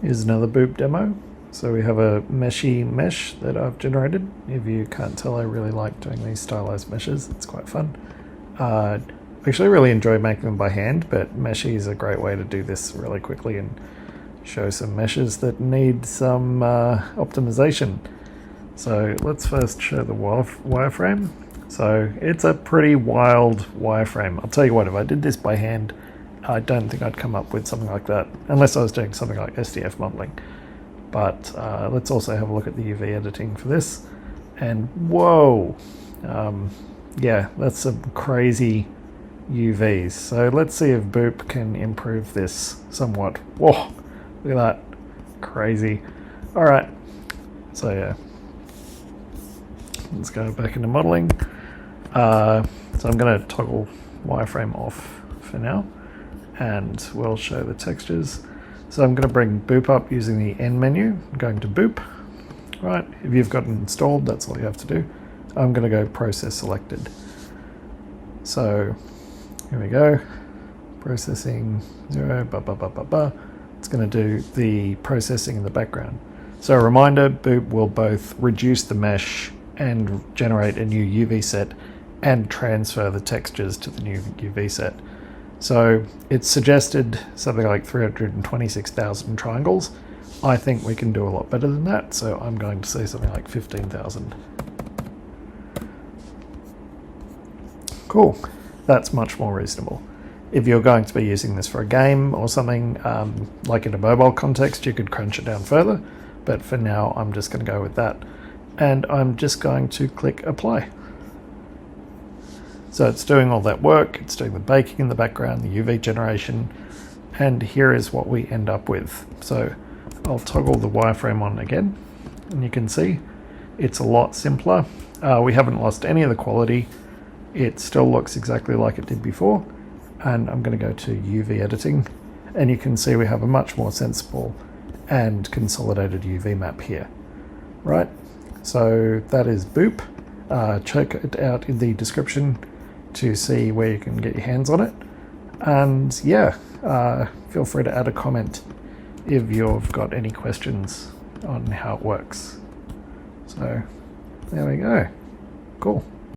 Here's another Boop demo. So we have a meshy mesh that I've generated. If you can't tell, I really like doing these stylized meshes. It's quite fun. I actually really enjoy making them by hand, but Meshy is a great way to do this really quickly and show some meshes that need some optimization. So let's first show the wireframe. So it's a pretty wild wireframe. I'll tell you what, if I did this by hand, I don't think I'd come up with something like that, unless I was doing something like SDF modeling. But let's also have a look at the UV editing for this. And whoa, yeah, that's some crazy UVs. So let's see if Boop can improve this somewhat. Whoa, look at that, crazy. All right, so yeah, let's go back into modeling. So I'm going to toggle wireframe off for now, and we'll show the textures. So I'm going to bring Boop up using the N menu. I'm going to Boop. Right, if you've got it installed, that's all you have to do. I'm going to go process selected. So here we go. Processing 0, It's going to do the processing in the background. So a reminder, Boop will both reduce the mesh and generate a new UV set and transfer the textures to the new UV set. So it's suggested something like 326,000 triangles. I think we can do a lot better than that, so I'm going to say something like 15,000. Cool, that's much more reasonable. If you're going to be using this for a game or something, like in a mobile context, you could crunch it down further, but for now I'm just going to go with that. And I'm just going to click apply. So it's doing all that work, it's doing the baking in the background, the UV generation, and here is what we end up with. So I'll toggle the wireframe on again, and you can see it's a lot simpler. We haven't lost any of the quality. It still looks exactly like it did before. And I'm going to go to UV editing, and you can see we have a much more sensible and consolidated UV map here. Right, so that is Boop. Check it out in the description to see where you can get your hands on it. And yeah, feel free to add a comment if you've got any questions on how it works. So there we go. Cool.